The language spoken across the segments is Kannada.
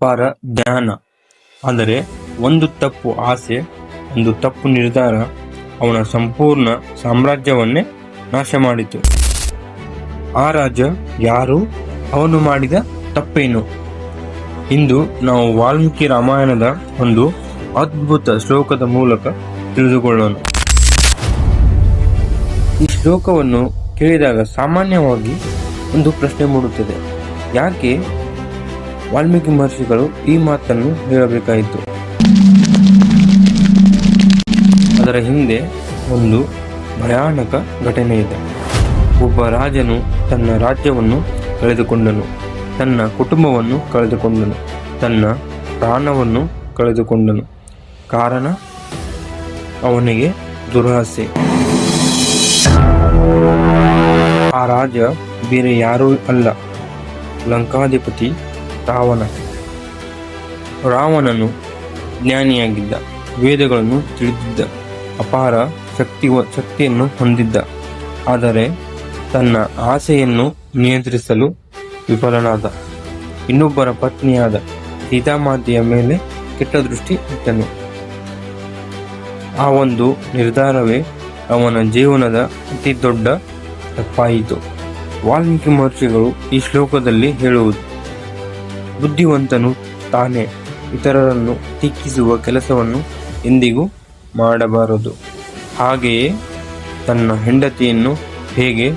ಅಪಾರ ಜ್ಞಾನ. ಆದರೆ ಒಂದು ತಪ್ಪು ಆಸೆ, ಒಂದು ತಪ್ಪು ನಿರ್ಧಾರ ಅವನ ಸಂಪೂರ್ಣ ಸಾಮ್ರಾಜ್ಯವನ್ನೇ ನಾಶ ಮಾಡಿತು. ಆ ರಾಜ ಯಾರು? ಅವನು ಮಾಡಿದ ತಪ್ಪೇನು? ಇಂದು ನಾವು ವಾಲ್ಮೀಕಿ ರಾಮಾಯಣದ ಒಂದು ಅದ್ಭುತ ಶ್ಲೋಕದ ಮೂಲಕ ತಿಳಿದುಕೊಳ್ಳೋಣ. ಈ ಶ್ಲೋಕವನ್ನು ಕೇಳಿದಾಗ ಸಾಮಾನ್ಯವಾಗಿ ಒಂದು ಪ್ರಶ್ನೆ ಮೂಡುತ್ತದೆ. ಯಾಕೆ ವಾಲ್ಮೀಕಿ ಮಹರ್ಷಿಗಳು ಈ ಮಾತನ್ನು ಹೇಳಬೇಕಾಯಿತು? ಅದರ ಹಿಂದೆ ಒಂದು ಭಯಾನಕ ಘಟನೆ ಇದೆ. ಒಬ್ಬ ರಾಜನು ತನ್ನ ರಾಜ್ಯವನ್ನು ಕಳೆದುಕೊಂಡನು, ತನ್ನ ಕುಟುಂಬವನ್ನು ಕಳೆದುಕೊಂಡನು, ತನ್ನ ಪ್ರಾಣವನ್ನು ಕಳೆದುಕೊಂಡನು. ಕಾರಣ ಅವನಿಗೆ ದುರಾಸೆ. ಆ ರಾಜ ಬೇರೆ ಯಾರೂ ಅಲ್ಲ, ಲಂಕಾಧಿಪತಿ ರಾವಣ. ರಾವಣನು ಜ್ಞಾನಿಯಾಗಿದ್ದ, ವೇದಗಳನ್ನು ತಿಳಿದಿದ್ದ, ಅಪಾರ ಶಕ್ತಿಯನ್ನು ಹೊಂದಿದ್ದ. ಆದರೆ ತನ್ನ ಆಸೆಯನ್ನು ನಿಯಂತ್ರಿಸಲು ವಿಫಲನಾದ. ಇನ್ನೊಬ್ಬರ ಪತ್ನಿಯಾದ ಸೀತಾಮಾತೆಯ ಮೇಲೆ ಕೆಟ್ಟ ದೃಷ್ಟಿ ಇಟ್ಟನು. ಆ ಒಂದು ನಿರ್ಧಾರವೇ ಅವನ ಜೀವನದ ಅತಿ ದೊಡ್ಡ ತಪ್ಪಾಯಿತು. ವಾಲ್ಮೀಕಿ ಮಹರ್ಷಿಗಳು ಈ ಶ್ಲೋಕದಲ್ಲಿ ಹೇಳುವುದು, ಬುದ್ಧಿವಂತನು ತಾನೇ ಇತರರನ್ನು ಟೀಕಿಸುವ ಕೆಲಸವನ್ನು ಎಂದಿಗೂ ಮಾಡಬಾರದು. ಹಾಗೆಯೇ ತನ್ನ ಹೆಂಡತಿಯನ್ನು ಹೇಗೆ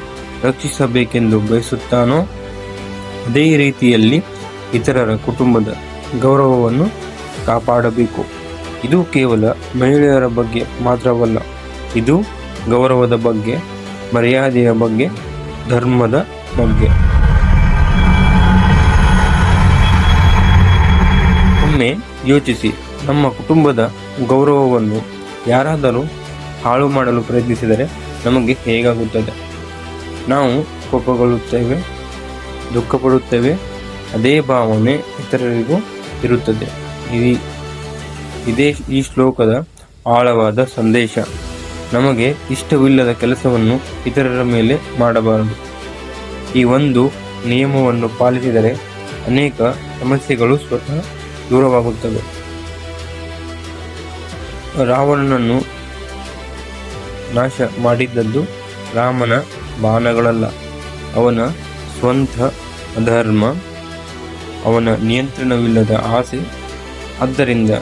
ರಕ್ಷಿಸಬೇಕೆಂದು ಬಯಸುತ್ತಾನೋ ಅದೇ ರೀತಿಯಲ್ಲಿ ಇತರರ ಕುಟುಂಬದ ಗೌರವವನ್ನು ಕಾಪಾಡಬೇಕು. ಇದು ಕೇವಲ ಮಹಿಳೆಯರ ಬಗ್ಗೆ ಮಾತ್ರವಲ್ಲ, ಇದು ಗೌರವದ ಬಗ್ಗೆ, ಮರ್ಯಾದೆಯ ಬಗ್ಗೆ, ಧರ್ಮದ ಬಗ್ಗೆ. ಒಮ್ಮೆ ಯೋಚಿಸಿ, ನಮ್ಮ ಕುಟುಂಬದ ಗೌರವವನ್ನು ಯಾರಾದರೂ ಹಾಳು ಮಾಡಲು ಪ್ರಯತ್ನಿಸಿದರೆ ನಮಗೆ ಹೇಗಾಗುತ್ತದೆ? ನಾವು ಕೋಪಗೊಳ್ಳುತ್ತೇವೆ, ದುಃಖಪಡುತ್ತೇವೆ. ಅದೇ ಭಾವನೆ ಇತರರಿಗೂ ಇರುತ್ತದೆ. ಇದೇ ಈ ಶ್ಲೋಕದ ಆಳವಾದ ಸಂದೇಶ. ನಮಗೆ ಇಷ್ಟವಿಲ್ಲದ ಕೆಲಸವನ್ನು ಇತರರ ಮೇಲೆ ಮಾಡಬಾರದು. ಈ ಒಂದು ನಿಯಮವನ್ನು ಪಾಲಿಸಿದರೆ ಅನೇಕ ಸಮಸ್ಯೆಗಳು ಸ್ವತಃ ದೂರವಾಗುತ್ತವೆ. ರಾವಣನನ್ನು ನಾಶ ಮಾಡಿದ್ದದ್ದು ರಾಮನ ಬಾಣಗಳಲ್ಲ, ಅವನ ಸ್ವಂತ ಅಧರ್ಮ, ಅವನ ನಿಯಂತ್ರಣವಿಲ್ಲದ ಆಸೆ. ಆದ್ದರಿಂದ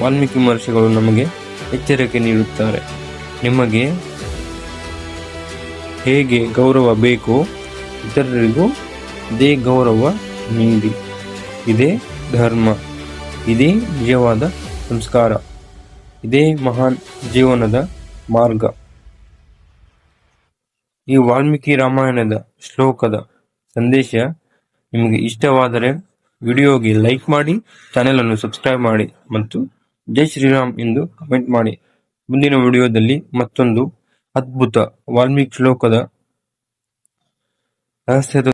ವಾಲ್ಮೀಕಿ ಮಹರ್ಷಿಗಳು ನಮಗೆ ಎಚ್ಚರಿಕೆ ನೀಡುತ್ತಾರೆ. ನಿಮಗೆ ಹೇಗೆ ಗೌರವ ಬೇಕೋ ಇತರರಿಗೂ ಇದೇ ಗೌರವ ನೀಡಿ. ಇದೇ ಧರ್ಮ, ಇದೇ ನಿಜವಾದ ಸಂಸ್ಕಾರ, ಇದೇ ಮಹಾನ್ ಜೀವನದ ಮಾರ್ಗ. ಈ ವಾಲ್ಮೀಕಿ ರಾಮಾಯಣದ ಶ್ಲೋಕದ ಸಂದೇಶ ನಿಮಗೆ ಇಷ್ಟವಾದರೆ ವಿಡಿಯೋಗೆ ಲೈಕ್ ಮಾಡಿ, ಚಾನೆಲ್ ಸಬ್ಸ್ಕ್ರೈಬ್ ಮಾಡಿ ಮತ್ತು ಜೈ ಶ್ರೀರಾಮ್ ಎಂದು ಕಮೆಂಟ್ ಮಾಡಿ. ಮುಂದಿನ ವಿಡಿಯೋದಲ್ಲಿ ಮತ್ತೊಂದು ಅದ್ಭುತ ವಾಲ್ಮೀಕಿ ಶ್ಲೋಕದ ರಹಸ್ಯದ